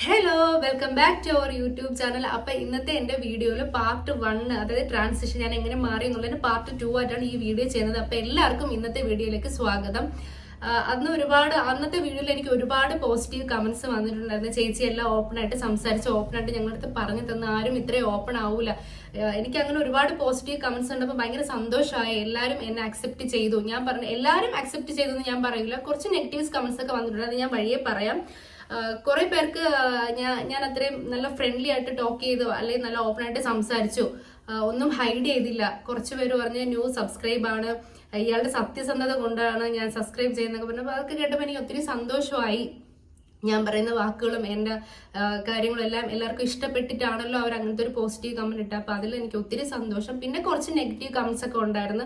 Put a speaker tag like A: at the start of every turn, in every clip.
A: Hello welcome back to our YouTube channel. അപ്പൊ ഇന്നത്തെ എന്റെ വീഡിയോയിൽ പാർട്ട് 1, അതായത് ട്രാൻസിഷൻ ഞാൻ എങ്ങനെ മാറി എന്നുള്ളതിന് പാർട്ട് 2 ആയിട്ടാണ് ഈ വീഡിയോ ചെയ്യുന്നത്. അപ്പൊ എല്ലാവർക്കും ഇന്നത്തെ വീഡിയോയിലേക്ക് സ്വാഗതം. അന്നത്തെ വീഡിയോയിൽ എനിക്ക് ഒരുപാട് പോസിറ്റീവ് കമന്റ്സ് വന്നിട്ടുണ്ടായിരുന്നു. ചേച്ചി എല്ലാം ഓപ്പൺ ആയിട്ട് സംസാരിച്ച് ഓപ്പൺ ആയിട്ട് ഞങ്ങളുടെ അടുത്ത് പറഞ്ഞു തന്ന ആരും ഇത്രയും ഓപ്പൺ ആവൂല. എനിക്ക് അങ്ങനെ ഒരുപാട് പോസിറ്റീവ് കമന്റ്സ് ഉണ്ട്. അപ്പൊ ഭയങ്കര സന്തോഷമായി. എല്ലാവരും എന്നെ അക്സെപ്റ്റ് ചെയ്തു. ഞാൻ പറഞ്ഞു എല്ലാവരും അക്സെപ്റ്റ് ചെയ്തു എന്ന് ഞാൻ പറയില്ല. കുറച്ച് നെഗറ്റീവ്സ് കമന്റ്സ് ഒക്കെ വന്നിട്ടുണ്ട്. അത് ഞാൻ വഴിയെ പറയാം. കുറെ പേർക്ക് ഞാൻ അത്രയും നല്ല ഫ്രണ്ട്ലി ആയിട്ട് ടോക്ക് ചെയ്തു, അല്ലെങ്കിൽ നല്ല ഓപ്പൺ ആയിട്ട് സംസാരിച്ചു, ഒന്നും ഹൈഡ് ചെയ്തില്ല. കുറച്ച് പേര് പറഞ്ഞ് ന്യൂ സബ്സ്ക്രൈബ് ആണ്, ഇയാളുടെ സത്യസന്ധത കൊണ്ടാണ് ഞാൻ സബ്സ്ക്രൈബ് ചെയ്യുന്നതൊക്കെ പറഞ്ഞപ്പോൾ അതൊക്കെ കേട്ടപ്പോൾ എനിക്ക് ഒത്തിരി സന്തോഷമായി. ഞാൻ പറയുന്ന വാക്കുകളും എൻ്റെ കാര്യങ്ങളും എല്ലാം എല്ലാവർക്കും ഇഷ്ടപ്പെട്ടിട്ടാണല്ലോ അവർ അങ്ങനത്തെ ഒരു പോസിറ്റീവ് കമന്റ് ഇട്ട. അപ്പൊ അതിൽ എനിക്ക് ഒത്തിരി സന്തോഷം. പിന്നെ കുറച്ച് നെഗറ്റീവ് കമന്റ്സ് ഒക്കെ ഉണ്ടായിരുന്നു.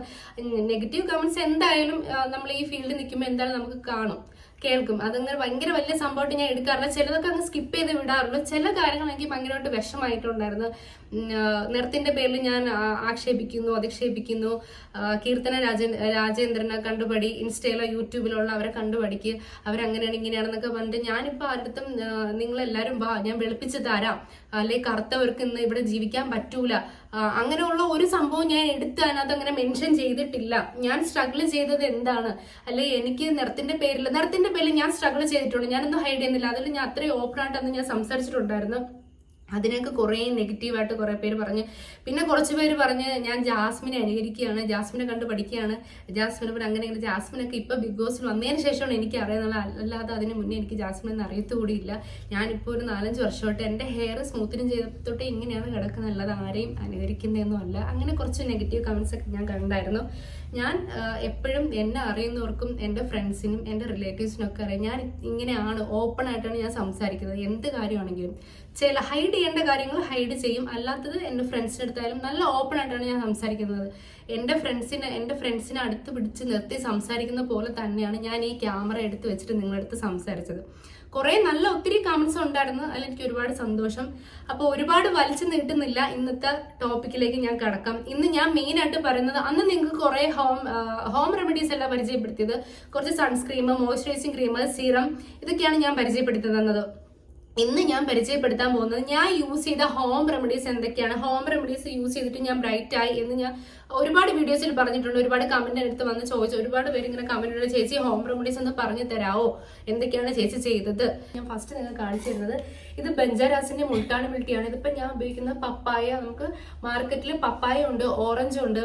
A: നെഗറ്റീവ് കമന്റ്സ് എന്തായാലും നമ്മൾ ഈ ഫീൽഡിൽ നിൽക്കുമ്പോൾ എന്തായാലും നമുക്ക് കാണും, കേൾക്കും. അതങ്ങനെ ഭയങ്കര വലിയ സംഭവമായിട്ട് ഞാൻ എടുക്കാറില്ല. ചിലതൊക്കെ അങ്ങ് സ്കിപ്പ് ചെയ്ത് വിടാറുള്ളൂ. ചില കാര്യങ്ങൾ എനിക്ക് ഭയങ്കരമായിട്ട് വിഷമായിട്ടുണ്ടായിരുന്നു. നിറത്തിന്റെ പേരിൽ ഞാൻ ആക്ഷേപിക്കുന്നു, അധിക്ഷേപിക്കുന്നു, കീർത്തന രാജേന്ദ്രനെ കണ്ടുപടി, ഇൻസ്റ്റയിലോ യൂട്യൂബിലുള്ള അവരെ കണ്ടുപടിക്ക്, അവരങ്ങനെയാണ് ഇങ്ങനെയാണെന്നൊക്കെ പറഞ്ഞിട്ട് ഞാനിപ്പോൾ ആരുടെ നിങ്ങളെല്ലാവരും വാ, ഞാൻ വെളുപ്പിച്ച് തരാം, അല്ലെ കറുത്തവർക്ക് ഇന്ന് ഇവിടെ ജീവിക്കാൻ പറ്റൂല, അങ്ങനെയുള്ള ഒരു സംഭവം ഞാൻ എടുത്ത് അതിനകത്ത് അങ്ങനെ മെൻഷൻ ചെയ്തിട്ടില്ല. ഞാൻ സ്ട്രഗിൾ ചെയ്തത് എന്താണ്, അല്ലെ എനിക്ക് നിറത്തിന്റെ പേരിൽ ഞാൻ സ്ട്രഗിൾ ചെയ്തിട്ടുണ്ട്. ഞാനൊന്നും ഹൈഡ് ചെയ്യുന്നില്ല. അതിൽ ഞാൻ അത്രയും ഓപ്പൺ ആയിട്ടന്ന് ഞാൻ സംസാരിച്ചിട്ടുണ്ടായിരുന്നു. അതിനൊക്കെ കുറേ നെഗറ്റീവായിട്ട് കുറേ പേര് പറഞ്ഞ്, പിന്നെ കുറച്ച് പേര് പറഞ്ഞ് ഞാൻ ജാസ്മിനെ അനുകരിക്കുകയാണ്, ജാസ്മിനെ കണ്ട് പഠിക്കുകയാണ്, ജാസ്മിനെ പിന്നെ അങ്ങനെ ജാസ്മിനൊക്കെ ഇപ്പൊ ബിഗ് ബോസിൽ വന്നതിന് ശേഷമാണ് എനിക്ക് അറിയുന്നത്. അല്ലാതെ അതിന് മുന്നേ എനിക്ക് ജാസ്മിനെ അറിയത്തുകൂടിയില്ല. ഞാനിപ്പോൾ ഒരു 4-5 വർഷമായിട്ട് എൻ്റെ ഹെയർ സ്മൂത്തിനും ചെയ്തിട്ട് ഇങ്ങനെയാണ് കിടക്കുന്നത്, അല്ലാതെ ആരെയും അനുകരിക്കുന്നതൊന്നും അല്ല. അങ്ങനെ കുറച്ച് നെഗറ്റീവ് കമന്റ്സ് ഒക്കെ ഞാൻ കണ്ടായിരുന്നു. ഞാൻ എപ്പോഴും എന്നെ അറിയുന്നവർക്കും എൻ്റെ ഫ്രണ്ട്സിനും എൻ്റെ റിലേറ്റീവ്സിനും ഒക്കെ അറിയാം, ഞാൻ ഇങ്ങനെയാണ്, ഓപ്പൺ ആയിട്ടാണ് ഞാൻ സംസാരിക്കുന്നത്. എന്ത് കാര്യമാണെങ്കിലും ചില ഹൈഡ് ചെയ്യേണ്ട കാര്യങ്ങൾ ഹൈഡ് ചെയ്യും, അല്ലാത്തത് എൻ്റെ ഫ്രണ്ട്സിൻ്റെ അടുത്തായാലും നല്ല ഓപ്പൺ ആയിട്ടാണ് ഞാൻ സംസാരിക്കുന്നത്. എൻ്റെ ഫ്രണ്ട്സിനെ അടുത്ത് പിടിച്ച് നിർത്തി സംസാരിക്കുന്ന പോലെ തന്നെയാണ് ഞാൻ ഈ ക്യാമറ എടുത്ത് വെച്ചിട്ട് നിങ്ങളുടെ അടുത്ത് സംസാരിച്ചത്. കുറെ നല്ല ഒത്തിരി കമന്റ്സ് ഉണ്ടായിരുന്നു. അതിൽ എനിക്ക് ഒരുപാട് സന്തോഷം. അപ്പോൾ ഒരുപാട് വലിച്ചു നീട്ടുന്നില്ല, ഇന്നത്തെ ടോപ്പിക്കിലേക്ക് ഞാൻ കടക്കാം. ഇന്ന് ഞാൻ മെയിൻ ആയിട്ട് പറയുന്നത്, അന്ന് നിങ്ങൾക്ക് കുറെ ഹോം റെമഡീസ് എല്ലാം പരിചയപ്പെടുത്തിയത്. കുറച്ച് സൺസ്ക്രീം, മോയ്സ്ചറൈസിങ് ക്രീം, സീറം, ഇതൊക്കെയാണ് ഞാൻ പരിചയപ്പെടുത്തി തന്നത്. ഇന്ന് ഞാൻ പരിചയപ്പെടുത്താൻ പോകുന്നത് ഞാൻ യൂസ് ചെയ്ത ഹോം റെമഡീസ് എന്തൊക്കെയാണ്. ഹോം റെമഡീസ് യൂസ് ചെയ്തിട്ട് ഞാൻ ബ്രൈറ്റ് ആയി എന്ന് ഞാൻ ഒരുപാട് വീഡിയോസിൽ പറഞ്ഞിട്ടുണ്ട്. ഒരുപാട് കമന്റ് എടുത്ത് വന്ന് ചോദിച്ചു. ഒരുപാട് പേര് ഇങ്ങനെ കമന്റ്, ചേച്ചി ഹോം റെമഡീസ് ഒന്ന് പറഞ്ഞു തരാവോ, എന്തൊക്കെയാണ് ചേച്ചി ചെയ്തത്. ഞാൻ ഫസ്റ്റ് നിങ്ങൾ കാണിച്ചു തരുന്നത് ഇത് ബഞ്ചാരാസിന്റെ മുൾട്ടാണി മിൽട്ടിയാണ്. ഇതിപ്പോ ഞാൻ ഉപയോഗിക്കുന്ന പപ്പായ. നമുക്ക് മാർക്കറ്റിൽ പപ്പായ ഉണ്ട്, ഓറഞ്ച് ഉണ്ട്,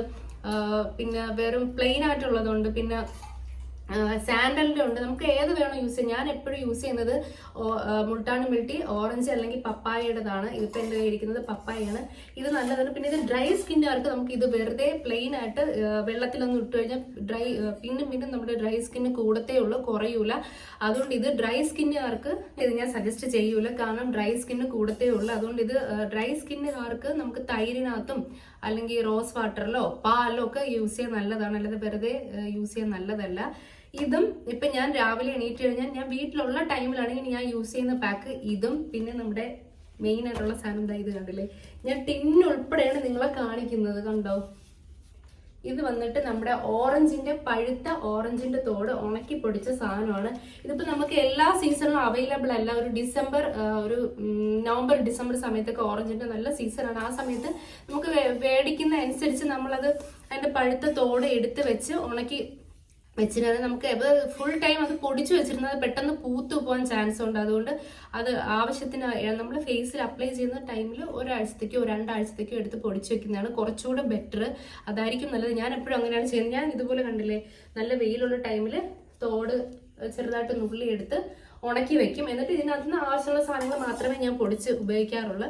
A: പിന്നെ വെറും പ്ലെയിൻ ആയിട്ടുള്ളതുണ്ട്, പിന്നെ സാൻഡലിന്റെ ഉണ്ട്. നമുക്ക് ഏത് വേണം യൂസ് ചെയ്യാം. ഞാൻ എപ്പോഴും യൂസ് ചെയ്യുന്നത് മുൾട്ടാണി മിൽട്ടി, ഓറഞ്ച് അല്ലെങ്കിൽ പപ്പായയുടേതാണ്. ഇതിപ്പോ എന്റെ ഇരിക്കുന്നത് പപ്പായാണ്. ഇത് നല്ലതാണ്. പിന്നെ ഇത് ഡ്രൈ സ്കിന്നുകാർക്ക് നമുക്ക് ഇത് വെറുതെ പ്ലെയിൻ ആയിട്ട് വെള്ളത്തിലൊന്നും ഇട്ട് കഴിഞ്ഞാൽ പിന്നെ നമ്മുടെ ഡ്രൈ സ്കിന്ന് കൂടത്തേ ഉള്ളൂ, കുറയൂല. അതുകൊണ്ട് ഇത് ഡ്രൈ സ്കിന്നുകാർക്ക് ഇത് ഞാൻ സജസ്റ്റ് ചെയ്യൂല, കാരണം ഡ്രൈ സ്കിന്ന് കൂടത്തേ ഉള്ളൂ. അതുകൊണ്ട് ഇത് ഡ്രൈ സ്കിന്നുകാർക്ക് നമുക്ക് തൈരിനകത്തും അല്ലെങ്കിൽ റോസ് വാട്ടറിലോ പാലോ ഒക്കെ യൂസ് ചെയ്യാൻ നല്ലതാണ്, അല്ലാതെ വെറുതെ യൂസ് ചെയ്യാൻ നല്ലതല്ല. ഇതും ഇപ്പൊ ഞാൻ രാവിലെ എണീറ്റ് കഴിഞ്ഞാൽ ഞാൻ വീട്ടിലുള്ള ടൈമിലാണെങ്കിൽ ഞാൻ യൂസ് ചെയ്യുന്ന പാക്ക് ഇതും, പിന്നെ നമ്മുടെ മെയിൻ ആയിട്ടുള്ള സാധനം ഇത് കണ്ടില്ലേ, ഞാൻ ടിന്നുൾപ്പെടെയാണ് നിങ്ങളെ കാണിക്കുന്നത്, കണ്ടോ. ഇത് വന്നിട്ട് നമ്മുടെ പഴുത്ത ഓറഞ്ചിന്റെ തോട് ഉണക്കി പൊടിച്ച സാധനമാണ്. ഇതിപ്പോ നമുക്ക് എല്ലാ സീസണിലും അവൈലബിൾ അല്ല. ഒരു നവംബർ ഡിസംബർ സമയത്തൊക്കെ ഓറഞ്ചിന്റെ നല്ല സീസണാണ്. ആ സമയത്ത് നമുക്ക് മേടിക്കുന്ന അനുസരിച്ച് നമ്മളത് അതിന്റെ പഴുത്ത തോട് എടുത്ത് വെച്ച് ഉണക്കി വെച്ചിരുന്നത്. നമുക്ക് ഫുൾ ടൈം അത് പൊടിച്ചു വെച്ചിരുന്നത് പെട്ടെന്ന് പൂത്തു പോകാൻ ചാൻസ് ഉണ്ട്. അതുകൊണ്ട് അത് ആവശ്യത്തിന് നമ്മൾ ഫേസിൽ അപ്ലൈ ചെയ്യുന്ന ടൈമിൽ ഒരാഴ്ചത്തേക്കോ 2 ആഴ്ചത്തേക്കോ എടുത്ത് പൊടിച്ചു വെക്കുന്നതാണ് കുറച്ചുകൂടെ ബെറ്റർ. അതായിരിക്കും നല്ലത്. ഞാൻ എപ്പോഴും അങ്ങനെയാണ് ചെയ്യുന്നത്. ഞാൻ ഇതുപോലെ കണ്ടില്ലേ, നല്ല വെയിലുള്ള ടൈമിൽ തോട് ചെറുതായിട്ട് നുള്ളി എടുത്ത് ഉണക്കി വെക്കും. എന്നിട്ട് ഇതിനകത്ത് നിന്ന് ആവശ്യമുള്ള സാധനങ്ങൾ മാത്രമേ ഞാൻ പൊടിച്ച് ഉപയോഗിക്കാറുള്ളൂ.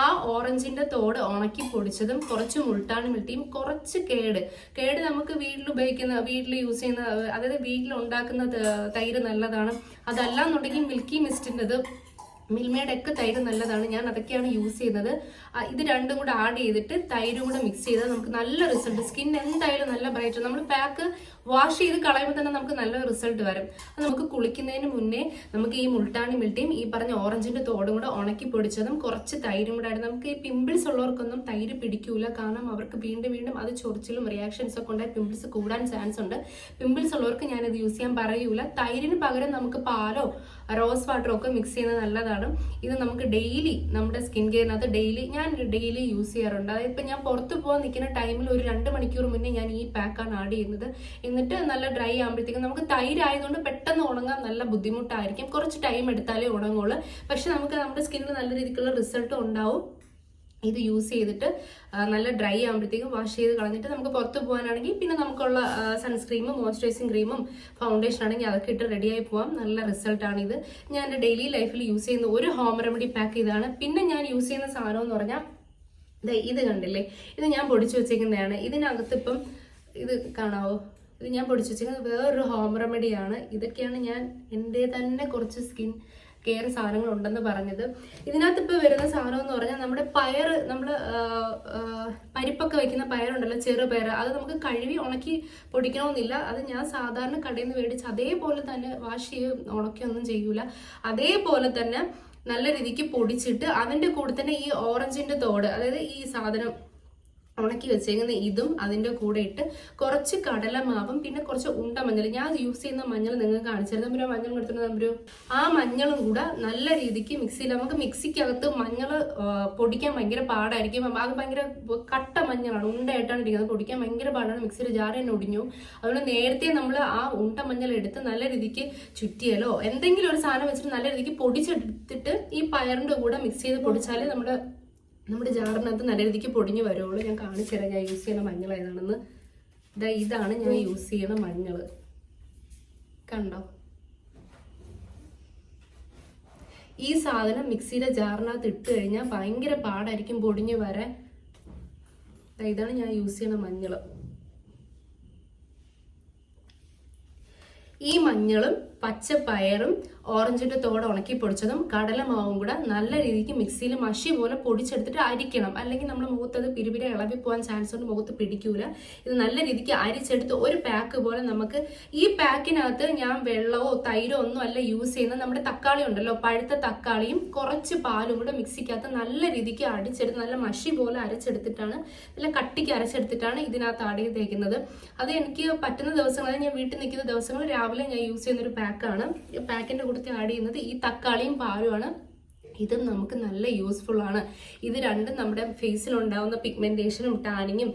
A: ആ ഓറഞ്ചിന്റെ തോട് ഉണക്കി പൊടിച്ചതും കുറച്ച് മുൾട്ടാണി മിൽട്ടിയും കുറച്ച് കേട് നമുക്ക് വീട്ടിൽ യൂസ് ചെയ്യുന്ന, അതായത് വീട്ടിൽ ഉണ്ടാക്കുന്ന തൈര് നല്ലതാണ്. അതല്ലാന്നുണ്ടെങ്കിൽ മിൽക്കി മിസ്റ്റിൻ്റെത്, മിൽമയുടെ ഒക്കെ തൈര് നല്ലതാണ്. ഞാൻ അതൊക്കെയാണ് യൂസ് ചെയ്യുന്നത്. ഇത് രണ്ടും കൂടെ ആഡ് ചെയ്തിട്ട് തൈരും കൂടെ മിക്സ് ചെയ്താൽ നമുക്ക് നല്ല റിസൾട്ട്. സ്കിൻ എന്തായാലും നല്ല ബ്രൈറ്റ്. നമ്മൾ പാക്ക് വാഷ് ചെയ്ത് കളയുമ്പോൾ തന്നെ നമുക്ക് നല്ല റിസൾട്ട് വരും. നമുക്ക് കുളിക്കുന്നതിന് മുന്നേ നമുക്ക് ഈ മുൾട്ടാണി മിൽട്ടിയും ഈ പറഞ്ഞ ഓറഞ്ചിന്റെ തോടും കൂടെ ഉണക്കി പൊടിച്ചതും കുറച്ച് തൈരും കൂടെ ആയിട്ട്, നമുക്ക് ഈ പിമ്പിൾസ് ഉള്ളവർക്കൊന്നും തൈര് പിടിക്കൂല, കാരണം അവർക്ക് വീണ്ടും അത് ചൊറിച്ചിലും റിയാക്ഷൻസ് ഒക്കെ ഉണ്ടായി പിമ്പിൾസ് കൂടാൻ ചാൻസ് ഉണ്ട്. പിമ്പിൾസ് ഉള്ളവർക്ക് ഞാനിത് യൂസ് ചെയ്യാൻ പറയൂല. തൈരിന് പകരം നമുക്ക് പാലോ റോസ് വാട്ടറും ഒക്കെ മിക്സ് ചെയ്യുന്നത് നല്ലതാണ്. ഇത് നമുക്ക് ഡെയിലി നമ്മുടെ സ്കിൻ കെയറിനകത്ത് ഞാൻ ഡെയിലി യൂസ് ചെയ്യാറുണ്ട്. അതായത് ഇപ്പം ഞാൻ പുറത്ത് പോകാൻ നിൽക്കുന്ന ടൈമിൽ ഒരു 2 മണിക്കൂർ മുന്നേ ഞാൻ ഈ പാക്കാണ് ആഡ് ചെയ്യുന്നത്. എന്നിട്ട് നല്ല ഡ്രൈ ആകുമ്പോഴത്തേക്കും നമുക്ക് തൈരായതുകൊണ്ട് പെട്ടെന്ന് ഉണങ്ങാൻ നല്ല ബുദ്ധിമുട്ടായിരിക്കും, കുറച്ച് ടൈം എടുത്താലേ ഉണങ്ങുള്ളൂ. പക്ഷെ നമുക്ക് നമ്മുടെ സ്കിന്നിന് നല്ല രീതിക്കുള്ള റിസൾട്ടും ഉണ്ടാവും. ഇത് യൂസ് ചെയ്തിട്ട് നല്ല ഡ്രൈ ആകുമ്പോഴത്തേക്കും വാഷ് ചെയ്ത് കളഞ്ഞിട്ട് നമുക്ക് പുറത്ത് പോകാനാണെങ്കിൽ പിന്നെ നമുക്കുള്ള സൺസ്ക്രീമും മോയ്സ്ചറൈസിങ് ക്രീമും ഫൗണ്ടേഷൻ ആണെങ്കിൽ അതൊക്കെ ഇട്ട് റെഡിയായി പോകാം. നല്ല റിസൾട്ടാണ് ഇത്. ഞാൻ എൻ്റെ ഡെയിലി ലൈഫിൽ യൂസ് ചെയ്യുന്ന ഒരു ഹോം റെമഡി പാക്ക് ഇതാണ്. പിന്നെ ഞാൻ യൂസ് ചെയ്യുന്ന സാധനം എന്ന് പറഞ്ഞാൽ ഇത് കണ്ടില്ലേ, ഇത് ഞാൻ പൊടിച്ചു വെച്ചേക്കുന്നതാണ്. ഇതിനകത്ത് ഇപ്പം ഇത് കാണാവോ, ഇത് ഞാൻ പൊടിച്ചു വെച്ചേക്കുന്നത് വേറൊരു ഹോം റെമഡിയാണ്. ഇതൊക്കെയാണ് ഞാൻ എൻ്റെ തന്നെ കുറച്ച് സ്കിൻ കെയർ സാധനങ്ങൾ ഉണ്ടെന്ന് പറഞ്ഞത്. ഇതിനകത്ത് ഇപ്പോൾ വരുന്ന സാധനം എന്ന് പറഞ്ഞാൽ നമ്മുടെ നമ്മൾ പരിപ്പൊക്കെ വയ്ക്കുന്ന പയറുണ്ടല്ലോ, ചെറുപയർ, അത് നമുക്ക് കഴുകി ഉണക്കി പൊടിക്കണമെന്നില്ല. അത് ഞാൻ സാധാരണ കടയിൽ നിന്ന് മേടിച്ച് അതേപോലെ തന്നെ വാഷ് ചെയ്ത് ഉണക്കിയൊന്നും ചെയ്യൂല. അതേപോലെ തന്നെ നല്ല രീതിക്ക് പൊടിച്ചിട്ട് അതിൻ്റെ കൂടെ തന്നെ ഈ ഓറഞ്ചിൻ്റെ തോട്, അതായത് ഈ സാധനം ഉണക്കി വെച്ചേക്കുന്ന ഇതും അതിൻ്റെ കൂടെ ഇട്ട് കുറച്ച് കടലമാവും പിന്നെ കുറച്ച് ഉണ്ട മഞ്ഞൾ, ഞാൻ യൂസ് ചെയ്യുന്ന മഞ്ഞൾ നിങ്ങൾക്ക് കാണിച്ചിരുന്നു. തമ്പുരോ മഞ്ഞൾ എടുത്തിട്ട് തമ്പുരോ, ആ മഞ്ഞളും കൂടെ നല്ല രീതിക്ക് മിക്സിയിൽ, നമുക്ക് മിക്സിക്കകത്ത് മഞ്ഞൾ പൊടിക്കാൻ ഭയങ്കര പാടായിരിക്കും. അത് ഭയങ്കര കട്ട മഞ്ഞളാണ്, ഉണ്ടയായിട്ടാണ് ഇരിക്കുന്നത്, പൊടിക്കാൻ ഭയങ്കര പാടാണ്. മിക്സിയിൽ ജാർ തന്നെ ഒടിഞ്ഞു. അതുകൊണ്ട് നേരത്തെ നമ്മൾ ആ ഉണ്ട മഞ്ഞൾ എടുത്ത് നല്ല രീതിക്ക് ചുറ്റിയാലോ എന്തെങ്കിലും ഒരു സാധനം വെച്ചിട്ട് നല്ല രീതിക്ക് പൊടിച്ചെടുത്തിട്ട് ഈ പയറിൻ്റെ കൂടെ മിക്സ് ചെയ്ത് പൊടിച്ചാലേ നമ്മുടെ ജാറിനകത്ത് നല്ല രീതിക്ക് പൊടിഞ്ഞ് വരുള്ളൂ. ഞാൻ കാണിച്ചു തരാം ഞാൻ യൂസ് ചെയ്യുന്ന മഞ്ഞൾ ഏതാണെന്ന്. ഇതാണ് ഞാൻ യൂസ് ചെയ്യണ മഞ്ഞൾ, കണ്ടോ? ഈ സാധനം മിക്സിയുടെ ജാറിനകത്ത് ഇട്ട് കഴിഞ്ഞാൽ ഭയങ്കര പാടായിരിക്കും പൊടിഞ്ഞ് വരാൻ. ഇതാണ് ഞാൻ യൂസ് ചെയ്യണ മഞ്ഞൾ. ഈ മഞ്ഞളും പച്ചപ്പയറും ഓറഞ്ചിന്റെ തോട് ഉണക്കി പൊടിച്ചതും കടലമാവും കൂടെ നല്ല രീതിക്ക് മിക്സിയിൽ മഷി പോലെ പൊടിച്ചെടുത്തിട്ട് അരിക്കണം. അല്ലെങ്കിൽ നമ്മുടെ മുഖത്ത് അത് പിരിപിരി ഇളകി പോകാൻ ചാൻസ് ഉണ്ട്, മുഖത്ത് പിടിക്കൂല. ഇത് നല്ല രീതിക്ക് അരിച്ചെടുത്ത് ഒരു പാക്ക് പോലെ നമുക്ക്, ഈ പാക്കിനകത്ത് ഞാൻ വെള്ളമോ തൈരോ ഒന്നും അല്ല യൂസ് ചെയ്യുന്നത്. നമ്മുടെ തക്കാളി ഉണ്ടല്ലോ, പഴുത്ത തക്കാളിയും കുറച്ച് പാലും കൂടെ മിക്സിക്കകത്ത് നല്ല രീതിക്ക് അടിച്ചെടുത്ത് നല്ല മഷി പോലെ അരച്ചെടുത്തിട്ടാണ്, നല്ല കട്ടിക്ക് അരച്ചെടുത്തിട്ടാണ് ഇതിനകത്ത് ആഡ് ചെയ്തേക്കുന്നത്. അത് എനിക്ക് പറ്റുന്ന ദിവസങ്ങളിൽ, ഞാൻ വീട്ടിൽ നിൽക്കുന്ന ദിവസങ്ങൾ രാവിലെ ഞാൻ യൂസ് ചെയ്യുന്ന ഒരു പാക്കാണ്. പാക്കിന്റെ കൂടെ ആഡ് ചെയ്യുന്നത് ഈ തക്കാളിയും പാലുമാണ്. ഇതും നമുക്ക് നല്ല യൂസ്ഫുൾ ആണ്. ഇത് രണ്ടും നമ്മുടെ ഫേസിൽ ഉണ്ടാവുന്ന പിഗ്മെന്റേഷനും ടാനിങ്ങും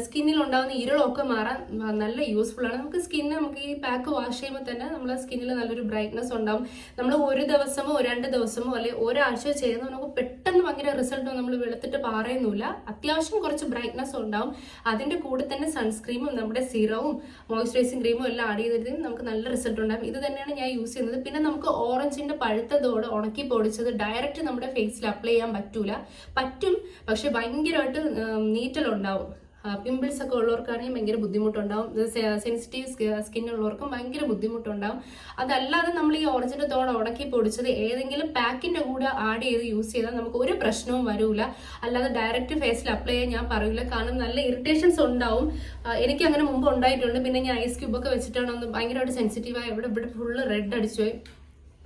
A: സ്കിന്നിൽ ഉണ്ടാവുന്ന ഇരുളൊക്കെ മാറാൻ നല്ല യൂസ്ഫുൾ ആണ്. നമുക്ക് ഈ പാക്ക് വാഷ് ചെയ്യുമ്പോൾ തന്നെ നമ്മുടെ സ്കിന്നിൽ നല്ലൊരു ബ്രൈറ്റ്നസ് ഉണ്ടാവും. നമ്മൾ ഒരു ദിവസമോ 2 ദിവസമോ അല്ലെങ്കിൽ ഒരാഴ്ച ചെയ്യുന്നത് നമുക്ക് പെട്ടെന്ന് ഭയങ്കര റിസൾട്ടോ നമ്മൾ വെളുത്തിട്ട് പറയുന്നില്ല. അത്യാവശ്യം കുറച്ച് ബ്രൈറ്റ്നസ് ഉണ്ടാവും. അതിന്റെ കൂടെ തന്നെ സൺസ്ക്രീമും നമ്മുടെ സിറവും മോയ്സ്ചറൈസിങ് ക്രീമും എല്ലാം ആഡ് ചെയ്തിട്ട് നമുക്ക് നല്ല റിസൾട്ട് ഉണ്ടാവും. ഇത് തന്നെയാണ് ഞാൻ യൂസ് ചെയ്യുന്നത്. പിന്നെ നമുക്ക് ഓറഞ്ചിന്റെ പഴുത്തതോട് ഉണക്കി പൊടിച്ചത് ഡയറക്റ്റ് നമ്മുടെ ഫേസിൽ അപ്ലൈ ചെയ്യാൻ പറ്റും, പക്ഷെ ഭയങ്കരമായിട്ട് നീറ്റലുണ്ടാവും. പിമ്പിൾസ് ഒക്കെ ഉള്ളവർക്കാണെങ്കിൽ ഭയങ്കര ബുദ്ധിമുട്ടുണ്ടാവും. സെൻസിറ്റീവ് സ്കിൻ ഉള്ളവർക്കും ഭയങ്കര ബുദ്ധിമുട്ടുണ്ടാവും. അതല്ലാതെ നമ്മൾ ഈ ഓറഞ്ചിന്റെ തോട് ഉണക്കി പൊടിച്ചത് ഏതെങ്കിലും പാക്കിന്റെ കൂടെ ആഡ് ചെയ്ത് യൂസ് ചെയ്താൽ നമുക്ക് ഒരു പ്രശ്നവും വരൂല. അല്ലാതെ ഡയറക്റ്റ് ഫേസിൽ അപ്ലൈ ചെയ്യാൻ ഞാൻ പറയൂല, കാരണം നല്ല ഇറിറ്റേഷൻസ് ഉണ്ടാവും. എനിക്ക് അങ്ങനെ മുമ്പ് ഉണ്ടായിട്ടുണ്ട്. പിന്നെ ഞാൻ ഐസ് ക്യൂബൊക്കെ വെച്ചിട്ടാണ് ഒന്ന് ഭയങ്കരമായിട്ട് സെൻസിറ്റീവായി ഇവിടെ ഫുള്ള് റെഡ് അടിച്ചുപോയി.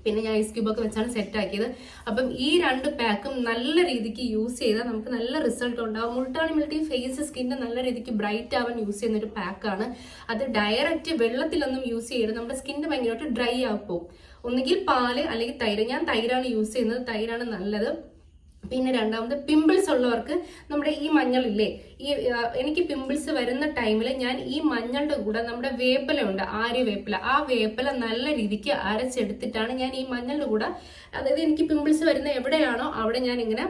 A: പിന്നെ ഞാൻ ഐസ് ക്യൂബൊക്കെ വെച്ചാണ് സെറ്റ് ആക്കിയത്. അപ്പം ഈ 2 പാക്കും നല്ല രീതിക്ക് യൂസ് ചെയ്താൽ നമുക്ക് നല്ല റിസൾട്ട് ഉണ്ടാവും. മുൾട്ടാണി മിൽട്ടി ഫേസ് സ്കിന്ന് നല്ല രീതിക്ക് ബ്രൈറ്റ് ആവാൻ യൂസ് ചെയ്യുന്ന ഒരു പാക്കാണ്. അത് ഡയറക്റ്റ് വെള്ളത്തിലൊന്നും യൂസ് ചെയ്യരുത്, നമ്മുടെ സ്കിന്ന് ഭയങ്കരമായിട്ട് ഡ്രൈ ആവും. ഒന്നുകിൽ പാല് അല്ലെങ്കിൽ തൈര്. ഞാൻ തൈരാണ് യൂസ് ചെയ്യുന്നത്, തൈരാണ് നല്ലത്. പിന്നെ രണ്ടാമത് പിമ്പിൾസ് ഉള്ളവർക്ക് നമ്മുടെ ഈ മഞ്ഞളില്ലേ, എനിക്ക് പിമ്പിൾസ് വരുന്ന ടൈമിൽ ഞാൻ ഈ മഞ്ഞളുടെ കൂടെ നമ്മുടെ വേപ്പില ഉണ്ട്, ആര്യവേപ്പില, ആ വേപ്പില നല്ല രീതിക്ക് അരച്ചെടുത്തിട്ടാണ് ഞാൻ ഈ മഞ്ഞളുടെ കൂടെ, അതായത് എനിക്ക് പിമ്പിൾസ് വരുന്ന എവിടെയാണോ അവിടെ ഞാൻ ഇങ്ങനെ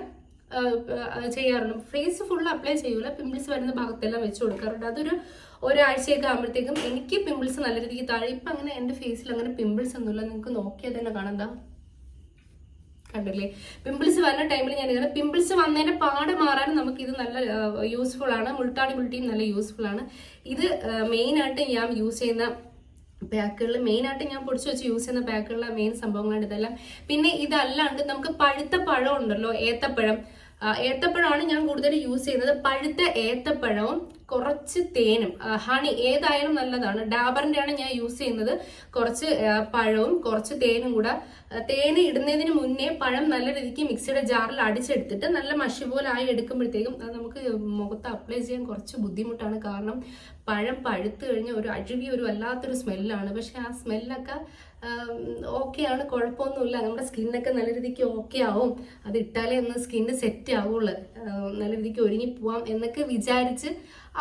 A: ചെയ്യാറുണ്ട്. ഫേസ് ഫുള്ള് അപ്ലൈ ചെയ്യൂല, പിമ്പിൾസ് വരുന്ന ഭാഗത്തെല്ലാം വെച്ച് കൊടുക്കാറുണ്ട്. അതൊരു ഒരാഴ്ചയൊക്കെ ആകുമ്പോഴത്തേക്കും എനിക്ക് പിമ്പിൾസ് നല്ല രീതിക്ക് താഴെ. ഇപ്പം അങ്ങനെ എൻ്റെ ഫേസിൽ അങ്ങനെ പിമ്പിൾസ് ഒന്നുമില്ല, നിങ്ങൾക്ക് നോക്കിയാൽ തന്നെ കാണാം. കണ്ടില്ലേ, പിമ്പിൾസ് വരുന്ന ടൈമിൽ ഞാൻ ഇങ്ങനെ, പിമ്പിൾസ് വന്നതിന്റെ പാട് മാറാൻ നമുക്ക് ഇത് നല്ല യൂസ്ഫുൾ ആണ്. മുൾട്ടാണി മിൽട്ടിയും നല്ല യൂസ്ഫുൾ ആണ്. ഇത് മെയിനായിട്ട് ഞാൻ യൂസ് ചെയ്യുന്ന പാക്കുകളിൽ, മെയിനായിട്ട് ഞാൻ പൊടിച്ച് വെച്ച് യൂസ് ചെയ്യുന്ന പാക്കുകളിലെ മെയിൻ സംഭവങ്ങളാണ് ഇതെല്ലാം. പിന്നെ ഇതല്ലാണ്ട് നമുക്ക് പഴുത്ത പഴം ഉണ്ടല്ലോ, ഏത്തപ്പഴമാണ് ഞാൻ കൂടുതൽ യൂസ് ചെയ്യുന്നത്. പഴുത്ത ഏത്തപ്പഴവും കുറച്ച് തേനും, ഹണി ഏതായാലും നല്ലതാണ്. ഡാബറിന്റെ ആണ് ഞാൻ യൂസ് ചെയ്യുന്നത്. കുറച്ച് പഴവും കുറച്ച് തേനും കൂടെ, തേന് ഇടുന്നതിന് മുന്നേ പഴം നല്ല രീതിക്ക് മിക്സിയുടെ ജാറിൽ അടിച്ചെടുത്തിട്ട് നല്ല മഷി പോലെ ആയി എടുക്കുമ്പോഴത്തേക്കും അത് നമുക്ക് മുഖത്ത് അപ്ലൈ ചെയ്യാൻ കുറച്ച് ബുദ്ധിമുട്ടാണ്. കാരണം പഴം പഴുത്ത് കഴിഞ്ഞാൽ ഒരു വല്ലാത്തൊരു സ്മെല്ലാണ്. പക്ഷെ ആ സ്മെല്ലൊക്കെ ഓക്കെയാണ്, കുഴപ്പമൊന്നുമില്ല, നമ്മുടെ സ്കിന്നൊക്കെ നല്ല രീതിക്ക് ഓക്കെ ആവും, അത് ഇട്ടാലേ ഒന്ന് സ്കിന്ന് സെറ്റ് ആവുള്ളൂ, നല്ല രീതിക്ക് ഒരുങ്ങി പോവാം എന്നൊക്കെ വിചാരിച്ച്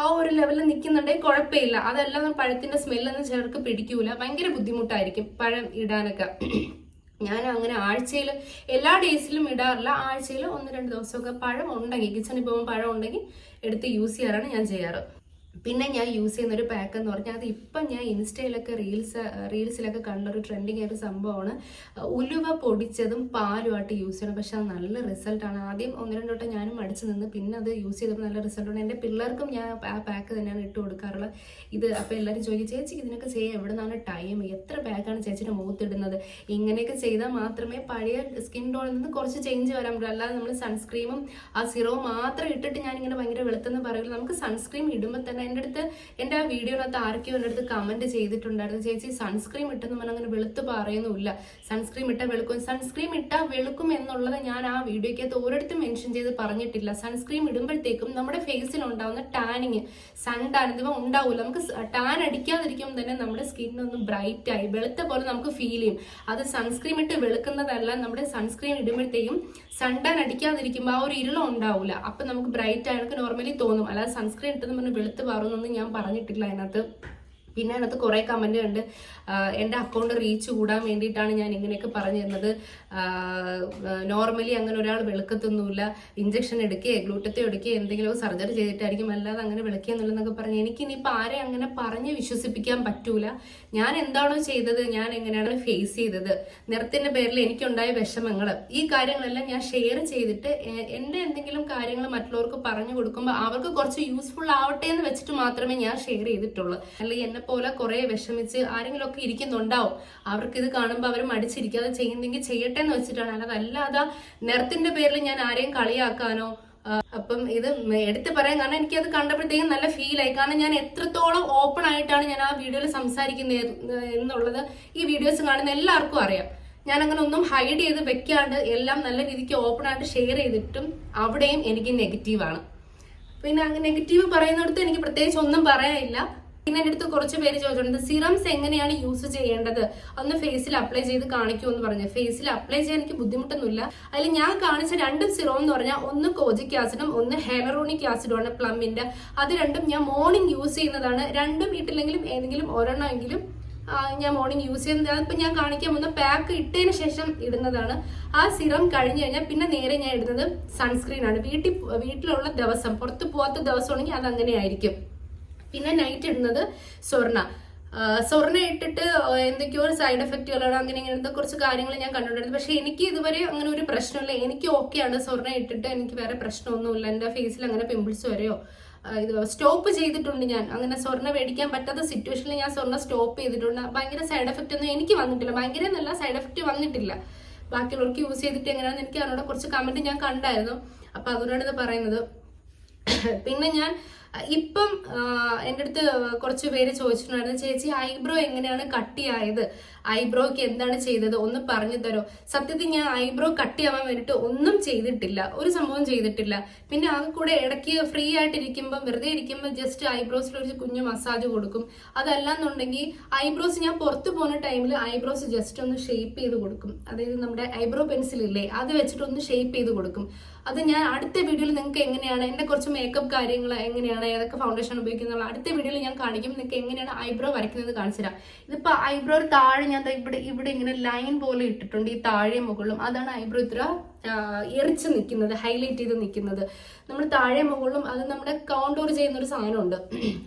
A: ആ ഒരു ലെവലിൽ നിൽക്കുന്നുണ്ടെങ്കിൽ കുഴപ്പമില്ല. അതല്ല പഴത്തിന്റെ സ്മെല്ലൊന്നും ചിലർക്ക് പിടിക്കൂല, ഭയങ്കര ബുദ്ധിമുട്ടായിരിക്കും പഴം ഇടാനൊക്കെ. ഞാൻ അങ്ങനെ ആഴ്ചയിൽ എല്ലാ ഡേയ്സിലും ഇടാറില്ല, ആഴ്ചയിൽ 1-2 ദിവസമൊക്കെ പഴം ഉണ്ടെങ്കിൽ, കിച്ചണിൽ പോകുമ്പോൾ പഴം ഉണ്ടെങ്കിൽ എടുത്ത് യൂസ് ചെയ്യാറാണ് ഞാൻ ചെയ്യാറ്. പിന്നെ ഞാൻ യൂസ് ചെയ്യുന്ന ഒരു പാക്ക് എന്ന് പറഞ്ഞാൽ അത് ഇപ്പം ഞാൻ ഇൻസ്റ്റയിലൊക്കെ റീൽസിലൊക്കെ കണ്ടൊരു ട്രെൻഡിങ് ആയൊരു സംഭവമാണ്. ഉലുവ പൊടിച്ചതും പാലുമായിട്ട് യൂസ് ചെയ്യണം. പക്ഷെ അത് നല്ല റിസൾട്ടാണ്. ആദ്യം 1-2 വട്ടം ഞാനും മടിച്ചു നിന്ന്, പിന്നെ അത് യൂസ് ചെയ്തപ്പോൾ നല്ല റിസൾട്ടാണ്. എൻ്റെ പിള്ളേർക്കും ഞാൻ ആ പാക്ക് തന്നെയാണ് ഇട്ട് കൊടുക്കാറുള്ളത്. ഇത് അപ്പോൾ എല്ലാവരും ചോദിക്കും, ചേച്ചി ഇതിനൊക്കെ ചെയ്യാൻ എവിടെ നിന്നാണ് ടൈം, എത്ര പാക്കാണ് ചേച്ചിയുടെ മുഖത്തിടുന്നത്? ഇങ്ങനെയൊക്കെ ചെയ്താൽ മാത്രമേ പഴയ സ്കിൻ ടോണിൽ നിന്ന് കുറച്ച് ചേഞ്ച് വരാൻ പറ്റുള്ളൂ. അല്ലാതെ നമ്മൾ സൺസ്ക്രീമും ആ സിറവും മാത്രം ഇട്ടിട്ട് ഞാനിങ്ങനെ ഭയങ്കര വെളുത്തെന്ന് പറയില്ല. നമുക്ക് സൺസ്ക്രീം ഇടുമ്പോൾ തന്നെ എൻ്റെ ആ വീഡിയോനകത്ത് ആർക്കെയോ എൻ്റെ അടുത്ത് കമന്റ് ചെയ്തിട്ടുണ്ടായിരുന്നു, ചേച്ചി സൺസ്ക്രീം ഇട്ടെന്ന് പറഞ്ഞാൽ അങ്ങനെ വെളുത്ത് പറയുന്നില്ല, സൺസ്ക്രീം ഇട്ടാൽ വെളുക്കും. സൺസ്ക്രീം ഇട്ടാൽ വെളുക്കും എന്നുള്ളത് ഞാൻ ആ വീഡിയോയ്ക്കകത്ത് ഒരിടത്തും മെൻഷൻ ചെയ്ത് പറഞ്ഞിട്ടില്ല. സൺസ്ക്രീം ഇടുമ്പോഴത്തേക്കും നമ്മുടെ ഫേസിൽ ഉണ്ടാവുന്ന ടാനിങ്, സൺ ടാൻ എന്നിവ ഉണ്ടാവില്ല. നമുക്ക് ടാൻ അടിക്കാതിരിക്കുമ്പോൾ തന്നെ നമ്മുടെ സ്കിന്നൊന്ന് ബ്രൈറ്റ് ആയി വെളുത്ത പോലെ നമുക്ക് ഫീൽ ചെയ്യും. അത് സൺസ്ക്രീം ഇട്ട് വെളുക്കുന്നതല്ല, നമ്മുടെ സൺസ്ക്രീൻ ഇടുമ്പോഴത്തേക്കും സൺ ടാൻ അടിക്കാതിരിക്കുമ്പോൾ ആ ഒരു ഇരുളം ഉണ്ടാവില്ല. അപ്പൊ നമുക്ക് ബ്രൈറ്റ് ആയിട്ട് നോർമലി തോന്നും. അല്ലാതെ സൺസ്ക്രീൻ ഇട്ടെന്ന് പറഞ്ഞ് വെളുത്ത് പറയുന്നൊന്നും ഞാൻ പറഞ്ഞിട്ടില്ല അതിനകത്ത്. പിന്നെ അതിനകത്ത് കുറേ കമന്റ് ഉണ്ട്, എൻ്റെ അക്കൗണ്ട് റീച്ച് കൂടാൻ വേണ്ടിയിട്ടാണ് ഞാൻ ഇങ്ങനെയൊക്കെ പറഞ്ഞു തരുന്നത്, നോർമലി അങ്ങനെ ഒരാൾ വെളുക്കത്തൊന്നുമില്ല, ഇഞ്ചക്ഷൻ എടുക്കുകയോ ഗ്ലൂട്ടത്തോ എടുക്കുകയോ എന്തെങ്കിലും സർജറി ചെയ്തിട്ടായിരിക്കും, അല്ലാതെ അങ്ങനെ വെളുക്കുകയെന്നുള്ളതെന്നൊക്കെ പറഞ്ഞു. എനിക്കിനിപ്പോൾ ആരെ അങ്ങനെ പറഞ്ഞ് വിശ്വസിപ്പിക്കാൻ പറ്റൂല. ഞാൻ എന്താണോ ചെയ്തത്, ഞാൻ എങ്ങനെയാണ് ഫേസ് ചെയ്തത്, നിറത്തിന്റെ പേരിൽ എനിക്കുണ്ടായ വിഷമങ്ങൾ, ഈ കാര്യങ്ങളെല്ലാം ഞാൻ ഷെയർ ചെയ്തിട്ട് എൻ്റെ എന്തെങ്കിലും കാര്യങ്ങൾ മറ്റുള്ളവർക്ക് പറഞ്ഞു കൊടുക്കുമ്പോൾ അവർക്ക് കുറച്ച് യൂസ്ഫുൾ ആവട്ടെ എന്ന് വെച്ചിട്ട് മാത്രമേ ഞാൻ ഷെയർ ചെയ്തിട്ടുള്ളൂ. അല്ലെങ്കിൽ എന്നെ പോലെ കുറെ വിഷമിച്ച് ആരെങ്കിലും ഒക്കെ ഇരിക്കുന്നുണ്ടാവും, അവർക്ക് ഇത് കാണുമ്പോൾ അവർ മടിച്ചിരിക്കാതെ ചെയ്യുന്നെങ്കിൽ ചെയ്യട്ടെ എന്ന് വെച്ചിട്ടാണ്. അല്ലാതെ നിറത്തിന്റെ പേരിൽ ഞാൻ ആരെയും കളിയാക്കാനോ. അപ്പം ഇത് എടുത്ത് പറയാൻ കാരണം എനിക്കത് കണ്ടപ്പോഴത്തേക്കും നല്ല ഫീൽ ആയി. കാരണം ഞാൻ എത്രത്തോളം ഓപ്പൺ ആയിട്ടാണ് ഞാൻ ആ വീഡിയോയിൽ സംസാരിക്കുന്നത് എന്നുള്ളത് ഈ വീഡിയോസ് കാണുന്ന എല്ലാവർക്കും അറിയാം. ഞാൻ അങ്ങനെ ഒന്നും ഹൈഡ് ചെയ്ത് വെക്കാണ്ട് എല്ലാം നല്ല രീതിക്ക് ഓപ്പൺ ആയിട്ട് ഷെയർ ചെയ്തിട്ടും അവിടെയും എനിക്ക് നെഗറ്റീവാണ്. പിന്നെ അങ്ങനെ നെഗറ്റീവ് പറയുന്നിടത്ത് എനിക്ക് പ്രത്യേകിച്ച് ഒന്നും പറയാനില്ല. പിന്നെ എൻ്റെ അടുത്ത് കുറച്ച് പേര് ചോദിച്ചിട്ടുണ്ട്, സിറംസ് എങ്ങനെയാണ് യൂസ് ചെയ്യേണ്ടത്, ഒന്ന് ഫേസിൽ അപ്ലൈ ചെയ്ത് കാണിക്കുമെന്ന് പറഞ്ഞു. ഫേസിൽ അപ്ലൈ ചെയ്യാൻ എനിക്ക് ബുദ്ധിമുട്ടൊന്നുമില്ല. അതിൽ ഞാൻ കാണിച്ച 2 സിറം എന്ന് പറഞ്ഞാൽ ഒന്ന് കോജിക് ആസിഡും ഒന്ന് ഹെലറോണിക് ആസിഡുമാണ് പ്ലമ്മിന്റെ. അത് രണ്ടും ഞാൻ മോർണിംഗ് യൂസ് ചെയ്യുന്നതാണ്. രണ്ടും ഇട്ടില്ലെങ്കിലും ഏതെങ്കിലും ഒരെണ്ണമെങ്കിലും ഞാൻ മോർണിംഗ് യൂസ് ചെയ്യുന്നത്. അതിപ്പോൾ ഞാൻ കാണിക്കാൻ പോകുന്ന പാക്ക് ഇട്ടതിന് ശേഷം ഇടുന്നതാണ്. ആ സിറം കഴിഞ്ഞ് കഴിഞ്ഞാൽ പിന്നെ നേരെ ഞാൻ ഇടുന്നത് സൺസ്ക്രീൻ ആണ്. വീട്ടിലുള്ള ദിവസം, പുറത്ത് പോകാത്ത ദിവസമാണെങ്കിൽ അത് അങ്ങനെ ആയിരിക്കും. പിന്നെ നൈറ്റ് ഇടുന്നത് സ്വർണ്ണ ഇട്ടിട്ട് എന്തൊക്കെയോ സൈഡ് എഫക്റ്റുകളാണ്, അങ്ങനെ ഇങ്ങനത്തെ കുറച്ച് കാര്യങ്ങൾ ഞാൻ കണ്ടിട്ടുണ്ടായിരുന്നു. പക്ഷെ എനിക്ക് ഇതുവരെ അങ്ങനെ ഒരു പ്രശ്നമില്ല, എനിക്ക് ഓക്കെയാണ്. സ്വർണ്ണ ഇട്ടിട്ട് എനിക്ക് വേറെ പ്രശ്നമൊന്നുമില്ല. എൻ്റെ ഫേസിൽ അങ്ങനെ പിമ്പിൾസ് വരെയോ ഇത് സ്റ്റോപ്പ് ചെയ്തിട്ടുണ്ട്. ഞാൻ അങ്ങനെ സ്വർണ്ണ മേടിക്കാൻ പറ്റാത്ത സിറ്റുവേഷനിൽ ഞാൻ സ്വർണ്ണ സ്റ്റോപ്പ് ചെയ്തിട്ടുണ്ട്. ഭയങ്കര സൈഡ് എഫക്റ്റ് ഒന്നും എനിക്ക് വന്നിട്ടില്ല, ഭയങ്കര നല്ല സൈഡ് എഫക്റ്റ് വന്നിട്ടില്ല. ബാക്കിയുള്ളവർക്ക് യൂസ് ചെയ്തിട്ട് എങ്ങനെയാണെന്ന് എനിക്ക് അതിനോട് കുറച്ച് കമന്റ് ഞാൻ കണ്ടായിരുന്നു. അപ്പൊ അതുകൊണ്ടാണ് ഇത് പറയുന്നത്. പിന്നെ ഞാൻ ഇപ്പം എൻ്റെ അടുത്ത് കുറച്ച് പേര് ചോദിച്ചിട്ടുണ്ടായിരുന്നു, ചേച്ചി ഐബ്രോ എങ്ങനെയാണ് കട്ടിയായത്, ഐബ്രോയ്ക്ക് എന്താണ് ചെയ്തത്, ഒന്ന് പറഞ്ഞു തരോ. സത്യത്തിൽ ഞാൻ ഐബ്രോ കട്ടിയാവാൻ വേണ്ടിയിട്ട് ഒന്നും ചെയ്തിട്ടില്ല, ഒരു സംഭവം ചെയ്തിട്ടില്ല. പിന്നെ ആ കൂടെ ഇടയ്ക്ക് ഫ്രീ ആയിട്ടിരിക്കുമ്പോൾ വെറുതെ ഇരിക്കുമ്പോൾ ജസ്റ്റ് ഐബ്രോസിൽ ഒരു കുഞ്ഞു മസാജ് കൊടുക്കും. അതല്ലാന്നുണ്ടെങ്കിൽ ഐബ്രോസ് ഞാൻ പുറത്ത് പോകുന്ന ടൈമിൽ ഐബ്രോസ് ജസ്റ്റ് ഒന്ന് ഷേപ്പ് ചെയ്ത് കൊടുക്കും. അതായത് നമ്മുടെ ഐബ്രോ പെൻസിലില്ലേ, അത് വെച്ചിട്ട് ഒന്ന് ഷേപ്പ് ചെയ്ത് കൊടുക്കും. അത് ഞാൻ അടുത്ത വീഡിയോയിൽ നിങ്ങൾക്ക് എങ്ങനെയാണ് എൻ്റെ കുറച്ച് മേക്കപ്പ് കാര്യങ്ങൾ എങ്ങനെയാണ്, ഏതൊക്കെ ഫൗണ്ടേഷൻ ഉപയോഗിക്കുന്ന അടുത്ത വീഡിയോയിൽ ഞാൻ കാണിക്കും. നിങ്ങൾക്ക് എങ്ങനെയാണ് ഐബ്രോ വരയ്ക്കുന്നത് കാണിച്ചു തരാം. ഇതിപ്പോൾ ഐബ്രോ താഴെ ഞാൻ ഇവിടെ ഇങ്ങനെ ലൈൻ പോലെ ഇട്ടിട്ടുണ്ട്, ഈ താഴെ മുകളിലും. അതാണ് ഐബ്രോ ഇത്ര എറിച്ച് നിൽക്കുന്നത്, ഹൈലൈറ്റ് ചെയ്ത് നിൽക്കുന്നത്. നമ്മൾ താഴെ മുകളിലും അത് നമ്മുടെ കോണ്ടൂർ ചെയ്യുന്ന ഒരു സാധനമുണ്ട്,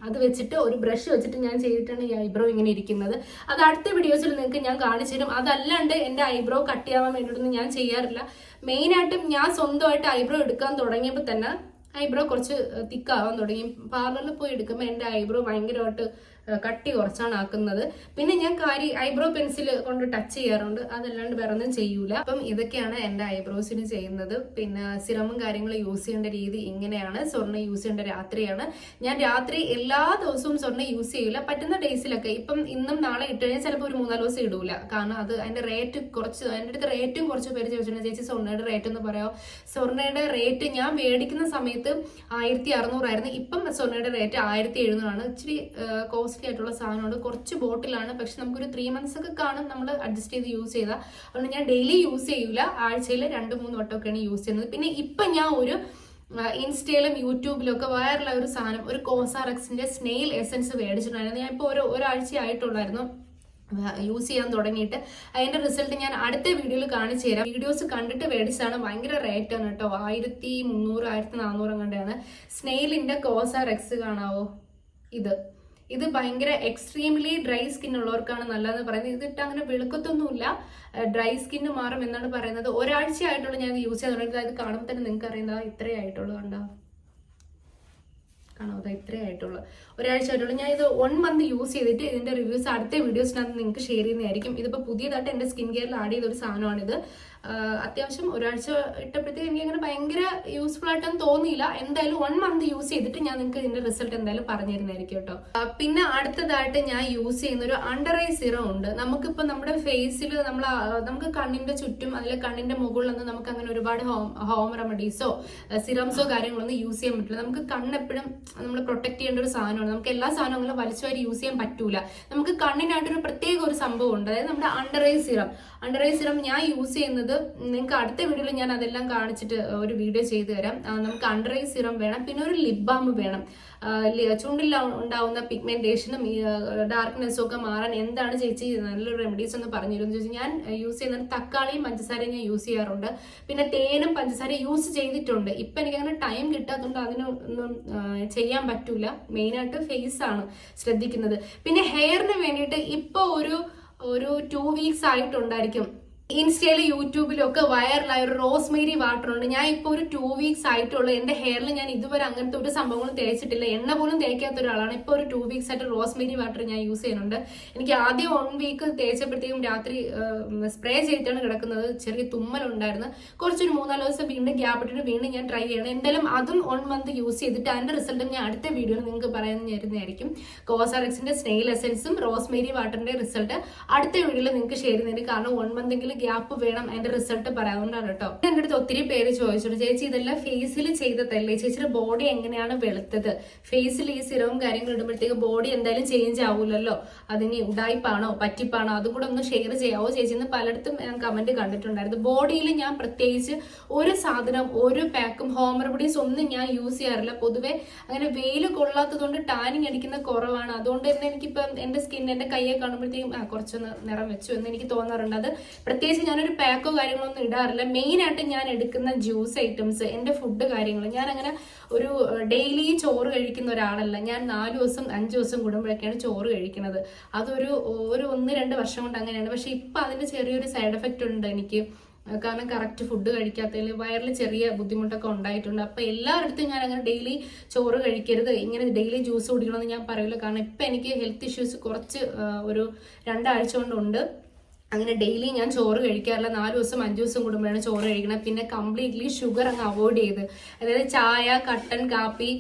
A: അത് വെച്ചിട്ട് ഒരു ബ്രഷ് വെച്ചിട്ട് ഞാൻ ചെയ്തിട്ടാണ് ഈ ഐബ്രോ ഇങ്ങനെ ഇരിക്കുന്നത്. അത് അടുത്ത വീഡിയോസിൽ നിങ്ങൾക്ക് ഞാൻ കാണിച്ചു തരും. അതല്ലാണ്ട് എൻ്റെ ഐബ്രോ കട്ട് ചെയ്യാൻ വേണ്ടിയിട്ടൊന്നും ഞാൻ ചെയ്യാറില്ല. മെയിനായിട്ടും ഞാൻ സ്വന്തമായിട്ട് ഐബ്രോ എടുക്കാൻ തുടങ്ങിയപ്പോൾ തന്നെ ഐബ്രോ കുറച്ച് തിക്കാവാൻ തുടങ്ങി. പാർലറിൽ പോയി എടുക്കുമ്പോൾ എൻ്റെ ഐബ്രോ ഭയങ്കരമായിട്ട് കട്ടി കുറച്ചാണ് ആക്കുന്നത്. പിന്നെ ഞാൻ ഐബ്രോ പെൻസിൽ കൊണ്ട് ടച്ച് ചെയ്യാറുണ്ട്, അതല്ലാണ്ട് വേറെ ഒന്നും ചെയ്യൂല. അപ്പം ഇതൊക്കെയാണ് എൻ്റെ ഐബ്രോസിന് ചെയ്യുന്നത്. പിന്നെ സിറമും കാര്യങ്ങളും യൂസ് ചെയ്യേണ്ട രീതി ഇങ്ങനെയാണ്. സ്വർണ്ണ യൂസ് ചെയ്യേണ്ട രാത്രിയാണ്. ഞാൻ രാത്രി എല്ലാ ദിവസവും സ്വർണ്ണ യൂസ് ചെയ്യൂല, പറ്റുന്ന ഡേയ്സിലൊക്കെ. ഇപ്പം ഇന്നും നാളെ ഇട്ട് കഴിഞ്ഞാൽ ചിലപ്പോൾ ഒരു 3-4 ദിവസം ഇടൂല. കാരണം അത് അതിന്റെ റേറ്റ് കുറച്ച്, എൻ്റെ അടുത്ത് റേറ്റും കുറച്ച് പേര് ചോദിച്ചിട്ടുണ്ട്, ചേച്ചി സ്വർണ്ണയുടെ റേറ്റ് എന്ന് പറയാമോ. സ്വർണ്ണയുടെ റേറ്റ് ഞാൻ മേടിക്കുന്ന സമയത്ത് 1600 ആയിരുന്നു. ഇപ്പം സ്വർണ്ണയുടെ റേറ്റ് 1700 ആണ്. ഇച്ചിരി കോസ്റ്റ് കോസ്റ്റ്ലി ആയിട്ടുള്ള സാധനമാണ്. കുറച്ച് ബോട്ടിലാണ്, പക്ഷെ നമുക്കൊരു 3 months ഒക്കെ കാണും നമ്മൾ അഡ്ജസ്റ്റ് ചെയ്ത് യൂസ് ചെയ്താൽ. അതുകൊണ്ട് ഞാൻ ഡെയിലി യൂസ് ചെയ്യൂല, ആഴ്ചയിൽ 2-3 വട്ടമൊക്കെയാണ് യൂസ് ചെയ്യുന്നത്. പിന്നെ ഇപ്പം ഞാൻ ഒരു ഇൻസ്റ്റയിലും യൂട്യൂബിലും ഒക്കെ വൈറലായ ഒരു സാധനം, ഒരു കോസാറക്സിന്റെ സ്നെയിൽ എസൻസ് മേടിച്ചിട്ടുണ്ടായിരുന്നു. ഞാൻ ഇപ്പോൾ ഒരാഴ്ച ആയിട്ടുള്ളായിരുന്നു യൂസ് ചെയ്യാൻ തുടങ്ങിയിട്ട്. അതിന്റെ റിസൾട്ട് ഞാൻ അടുത്ത വീഡിയോയിൽ കാണിച്ചു തരാം. വീഡിയോസ് കണ്ടിട്ട് മേടിച്ചതാണ്. ഭയങ്കര റേറ്റ് ആണ് കേട്ടോ, 1300 1400 കണ്ടാണ്. സ്നെയിലിന്റെ കോസാറക്സ് കാണാവോ, ഇത് ഭയങ്കര എക്സ്ട്രീംലി ഡ്രൈ സ്കിൻ ഉള്ളവർക്കാണ് നല്ലതെന്ന് പറയുന്നത്. ഇതിട്ട് അങ്ങനെ വെളുക്കത്തൊന്നുമില്ല, ഡ്രൈ സ്കിന്ന് മാറും എന്നാണ് പറയുന്നത്. ഒരാഴ്ച ആയിട്ടുള്ള ഞാൻ യൂസ് ചെയ്ത് തുടങ്ങിയത്. അത് കാണുമ്പോൾ തന്നെ നിങ്ങൾക്ക് അറിയുന്നത് ഇത്രേ ആയിട്ടുള്ളൂ, കണ്ടോ, കാണോ, അത് ഇത്രേ ആയിട്ടുള്ളൂ, ഒരാഴ്ച ആയിട്ടുള്ളൂ. ഞാൻ ഇത് 1 month യൂസ് ചെയ്തിട്ട് ഇതിന്റെ റിവ്യൂസ് അടുത്ത വീഡിയോസിനകത്ത് നിങ്ങൾക്ക് ഷെയർ ചെയ്യുന്നതായിരിക്കും. ഇതിപ്പോൾ പുതിയതായിട്ട് എന്റെ സ്കിൻ കെയറിൽ ആഡ് ചെയ്ത ഒരു സാധനമാണിത്. അത്യാവശ്യം ഒരാഴ്ച ഇട്ടപ്പോഴത്തേക്ക് എനിക്ക് അങ്ങനെ ഭയങ്കര യൂസ്ഫുൾ ആയിട്ടൊന്നും തോന്നിയില്ല. എന്തായാലും 1 month യൂസ് ചെയ്തിട്ട് ഞാൻ നിങ്ങൾക്ക് ഇതിന്റെ റിസൾട്ട് എന്തായാലും പറഞ്ഞു തരുന്നതായിരിക്കും കേട്ടോ. പിന്നെ അടുത്തതായിട്ട് ഞാൻ യൂസ് ചെയ്യുന്ന ഒരു അണ്ടർ ഐ സിറം ഉണ്ട്. നമുക്കിപ്പോ നമ്മുടെ ഫേസിൽ നമുക്ക് കണ്ണിന്റെ ചുറ്റും അതിലെ കണ്ണിന്റെ മുകളിലൊന്നും നമുക്ക് അങ്ങനെ ഒരുപാട് ഹോം റെമഡീസോ സിറംസോ കാര്യങ്ങളൊന്നും യൂസ് ചെയ്യാൻ പറ്റില്ല. നമുക്ക് കണ്ണെപ്പോഴും നമ്മൾ പ്രൊട്ടക്ട് ചെയ്യേണ്ട ഒരു സാധനമാണ്. നമുക്ക് എല്ലാ സാധനങ്ങളും വലിച്ചുവാരി യൂസ് ചെയ്യാൻ പറ്റൂല. നമുക്ക് കണ്ണിനായിട്ടൊരു പ്രത്യേക ഒരു സംഭവം ഉണ്ട്, അതായത് നമ്മുടെ അണ്ടർ ഐ സിറം ഞാൻ യൂസ് ചെയ്യുന്നത്, നിങ്ങൾക്ക് അടുത്ത വീഡിയോയിൽ ഞാൻ അതെല്ലാം കാണിച്ചിട്ട് ഒരു വീഡിയോ ചെയ്തു തരാം. നമുക്ക് അണ്ടർ ഐ സിറം വേണം, പിന്നെ ഒരു ലിപ് ബാം വേണം. ചുണ്ടിൽ ഉണ്ടാവുന്ന പിഗ്മെന്റേഷനും ഡാർക്ക്നെസ്സും ഒക്കെ മാറാൻ എന്താണ് ചേച്ചി നല്ലൊരു റെമഡീസ് എന്ന് പറഞ്ഞിരുന്നു ചോദിച്ചാൽ, ഞാൻ യൂസ് ചെയ്യുന്നത് തക്കാളിയും പഞ്ചസാരയും ഞാൻ യൂസ് ചെയ്യാറുണ്ട്. പിന്നെ തേനും പഞ്ചസാരയും യൂസ് ചെയ്തിട്ടുണ്ട്. ഇപ്പൊ എനിക്ക് അങ്ങനെ ടൈം കിട്ടാത്തതുകൊണ്ട് അതിനൊന്നും ചെയ്യാൻ പറ്റൂല. മെയിനായിട്ട് ഫേസ് ആണ് ശ്രദ്ധിക്കുന്നത്. പിന്നെ ഹെയറിന് വേണ്ടിയിട്ട് ഇപ്പൊ ഒരു 2 weeks ആയിട്ടുണ്ടായിരിക്കും ഇൻസ്റ്റയിലും യൂട്യൂബിലും ഒക്കെ വൈറലായ ഒരു റോസ്മേരി വാട്ടർ ഉണ്ട്. ഞാൻ ഇപ്പോൾ ഒരു 2 weeks ആയിട്ടുള്ളൂ. എന്റെ ഹെയറിൽ ഞാൻ ഇതുവരെ അങ്ങനത്തെ ഒരു സംഭവങ്ങളും തേച്ചിട്ടില്ല, എണ്ണ പോലും തേക്കാത്ത ഒരാളാണ്. ഇപ്പോൾ ഒരു 2 weeks ആയിട്ട് റോസ്മേരി വാട്ടർ ഞാൻ യൂസ് ചെയ്യുന്നുണ്ട്. എനിക്ക് ആദ്യം 1 week തേച്ചപ്പോഴത്തേക്കും രാത്രി സ്പ്രേ ചെയ്തിട്ടാണ് കിടക്കുന്നത്. ചെറിയ തുമ്മലുണ്ടായിരുന്നു. കുറച്ചൊരു 3-4 ദിവസം വീണ്ടും ഗ്യാപ്പ് ഇട്ടിട്ട് വീണ്ടും ഞാൻ ട്രൈ ചെയ്യണം. എന്തായാലും അതും 1 month യൂസ് ചെയ്തിട്ട് അതിന്റെ റിസൾട്ട് ഞാൻ അടുത്ത വീഡിയോയിൽ നിങ്ങൾക്ക് പറയാൻ തരുന്നതായിരിക്കും. കോസാറക്സിന്റെ സ്നെയിൽ എസൻസും റോസ്മേരി വാട്ടറിന്റെ റിസൾട്ട് അടുത്ത വീഡിയോയിൽ നിങ്ങൾക്ക് ഷെയർ ചെയ്യുന്നതിന് കാരണം 1 month ഗ്യാപ്പ് വേണം അതിന്റെ റിസൾട്ട് പറയാവുന്നതാണ് കേട്ടോ. എന്റെ അടുത്ത് ഒത്തിരി പേര് ചോദിച്ചിട്ടുണ്ട്, ചേച്ചി ഇതെല്ലാം ഫേസിൽ ചെയ്തതല്ലേ, ചേച്ചിയുടെ ബോഡി എങ്ങനെയാണ് വെളുത്തത്, ഫേസിൽ ഈ സിറവും കാര്യങ്ങൾ ഇടുമ്പോഴത്തേക്ക് ബോഡി എന്തായാലും ചേഞ്ച് ആവൂലല്ലോ, അതിന് ഉടായ്പാണോ പറ്റിപ്പാണോ, അതും കൂടെ ഒന്ന് ഷെയർ ചെയ്യാവോ ചേച്ചി എന്ന് പലയിടത്തും ഞാൻ കമന്റ് കണ്ടിട്ടുണ്ടായിരുന്നു. ബോഡിയിൽ ഞാൻ പ്രത്യേകിച്ച് ഒരു സാധനം, ഒരു പാക്കും ഹോം റെമഡീസ് ഒന്നും ഞാൻ യൂസ് ചെയ്യാറില്ല. പൊതുവെ അങ്ങനെ വെയിൽ കൊള്ളാത്തതുകൊണ്ട് ടാനിങ് അടിക്കുന്ന കുറവാണ്. അതുകൊണ്ട് തന്നെ എനിക്കിപ്പം എന്റെ സ്കിൻ, എന്റെ കയ്യെ കാണുമ്പോഴത്തേക്കും കുറച്ചൊന്ന് നിറം വെച്ചു എന്ന് എനിക്ക് തോന്നാറുണ്ട്. അത് പ്രത്യേകിച്ച് ഞാനൊരു പാക്കോ കാര്യങ്ങളൊന്നും ഇടാറില്ല. മെയിൻ ആയിട്ട് ഞാൻ എടുക്കുന്ന ജ്യൂസ് ഐറ്റംസ്, എന്റെ ഫുഡ് കാര്യങ്ങൾ, ഞാൻ അങ്ങനെ ഒരു ഡെയിലി ചോറ് കഴിക്കുന്ന ഒരാളല്ല. ഞാൻ 4 ദിവസം 5 ദിവസം കൂടുമ്പോഴൊക്കെയാണ് ചോറ് കഴിക്കുന്നത്. അതൊരു 1-2 വർഷം കൊണ്ട് അങ്ങനെയാണ്. പക്ഷെ ഇപ്പൊ അതിന്റെ ചെറിയൊരു സൈഡ് എഫക്റ്റ് ഉണ്ട് എനിക്ക്. കാരണം കറക്റ്റ് ഫുഡ് കഴിക്കാത്തതിൽ വയറിൽ ചെറിയ ബുദ്ധിമുട്ടൊക്കെ ഉണ്ടായിട്ടുണ്ട്. അപ്പൊ എല്ലാവരുടെ ഞാൻ അങ്ങനെ ഡെയിലി ചോറ് കഴിക്കരുത്, ഇങ്ങനെ ഡെയിലി ജ്യൂസ് കുടിക്കണമെന്ന് ഞാൻ പറയില്ല. കാരണം ഇപ്പൊ എനിക്ക് ഹെൽത്ത് ഇഷ്യൂസ് കുറച്ച് ഒരു 2 ആഴ്ച കൊണ്ടുണ്ട്. അങ്ങനെ ഡെയിലി ഞാൻ ചോറ് കഴിക്കാറില്ല. 4 ദിവസം 5 ദിവസം കൂടുമ്പോഴാണ് ചോറ് കഴിക്കണം. പിന്നെ കംപ്ലീറ്റ്ലി ഷുഗർ അങ്ങ് അവോയ്ഡ് ചെയ്ത്, അതായത് ചായ, കട്ടൻ കാപ്പി,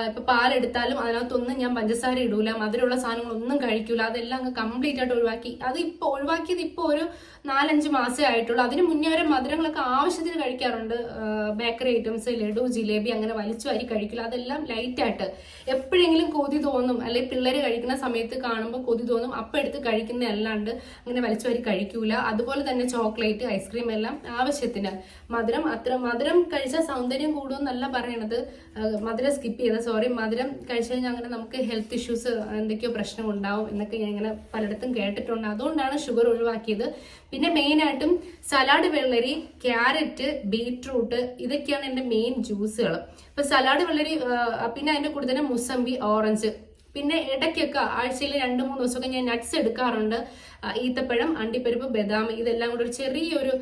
A: ഇപ്പൊ പാലെടുത്താലും അതിനകത്തൊന്നും ഞാൻ പഞ്ചസാര ഇടൂല, മധുരമുള്ള സാധനങ്ങളൊന്നും കഴിക്കൂല. അതെല്ലാം അങ്ങ് കംപ്ലീറ്റ് ആയിട്ട് ഒഴിവാക്കി. അത് ഇപ്പൊ ഒഴിവാക്കിയത് ഇപ്പൊ ഒരു 4-5 മാസമേ ആയിട്ടുള്ളൂ. അതിന് മുന്നേ വരെ മധുരങ്ങളൊക്കെ ആവശ്യത്തിന് കഴിക്കാറുണ്ട്. ബേക്കറി ഐറ്റംസ്, ലഡു, ജിലേബി അങ്ങനെ വലിച്ചു വാരി കഴിക്കില്ല. അതെല്ലാം ലൈറ്റായിട്ട് എപ്പോഴെങ്കിലും കൊതി തോന്നും, അല്ലെങ്കിൽ പിള്ളേര് കഴിക്കുന്ന സമയത്ത് കാണുമ്പോൾ കൊതി തോന്നും, അപ്പം എടുത്ത് കഴിക്കുന്ന അല്ലാണ്ട് അങ്ങനെ വലിച്ചു വാരി കഴിക്കൂല. അതുപോലെ തന്നെ ചോക്ലേറ്റ്, ഐസ്ക്രീം എല്ലാം ആവശ്യത്തിന്. മധുരം കഴിച്ചാൽ സൗന്ദര്യം കൂടുമെന്നല്ല പറയണത്, മധുരം സ്കിപ്പ് ചെയ്ത മധുരം കഴിച്ചു കഴിഞ്ഞാൽ അങ്ങനെ നമുക്ക് ഹെൽത്ത് ഇഷ്യൂസ് എന്തൊക്കെയോ പ്രശ്നം ഉണ്ടാവും എന്നൊക്കെ ഞാൻ ഇങ്ങനെ പലയിടത്തും കേട്ടിട്ടുണ്ട്. അതുകൊണ്ടാണ് ഷുഗർ ഒഴിവാക്കിയത്. പിന്നെ മെയിനായിട്ടും സലാഡ്, വെള്ളരി, ക്യാരറ്റ്, ബീട്രൂട്ട്, ഇതൊക്കെയാണ് എൻ്റെ മെയിൻ ജ്യൂസുകൾ. ഇപ്പൊ സലാഡ്, വെള്ളരി, പിന്നെ അതിന്റെ കൂടെ തന്നെ മുസമ്പി, ഓറഞ്ച്, പിന്നെ ഇടയ്ക്കൊക്കെ ആഴ്ചയിൽ 2-3 ദിവസമൊക്കെ ഞാൻ നട്ട്സ് എടുക്കാറുണ്ട്. ഈത്തപ്പഴം, അണ്ടിപ്പരിപ്പ്, ബദാം, ഇതെല്ലാം കൂടെ ഒരു ചെറിയൊരു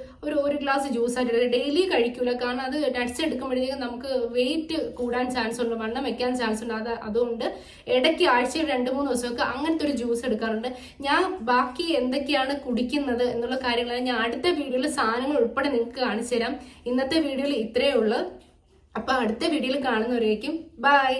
A: ഒരു ഗ്ലാസ് ജ്യൂസ് ആയിട്ട് ഡെയിലി കഴിക്കൂല. കാരണം അത് നട്ട്സ് എടുക്കുമ്പോഴത്തേക്കും നമുക്ക് വെയിറ്റ് കൂടാൻ ചാൻസ് ഉണ്ട്, വണ്ണം വെക്കാൻ ചാൻസ് ഉണ്ട്. അതുകൊണ്ട് ഇടയ്ക്ക് ആഴ്ചയിൽ 2-3 ദിവസമൊക്കെ അങ്ങനത്തെ ഒരു ജ്യൂസ് എടുക്കാറുണ്ട്. ഞാൻ ബാക്കി എന്തൊക്കെയാണ് കുടിക്കുന്നത് എന്നുള്ള കാര്യങ്ങൾ ഞാൻ അടുത്ത വീഡിയോയിൽ സാധനങ്ങൾ ഉൾപ്പെടെ നിങ്ങൾക്ക് കാണിച്ചു തരാം. ഇന്നത്തെ വീഡിയോയിൽ ഇത്രയേ ഉള്ളൂ. അപ്പൊ അടുത്ത വീഡിയോയിൽ കാണുന്നവരേക്കും ബൈ.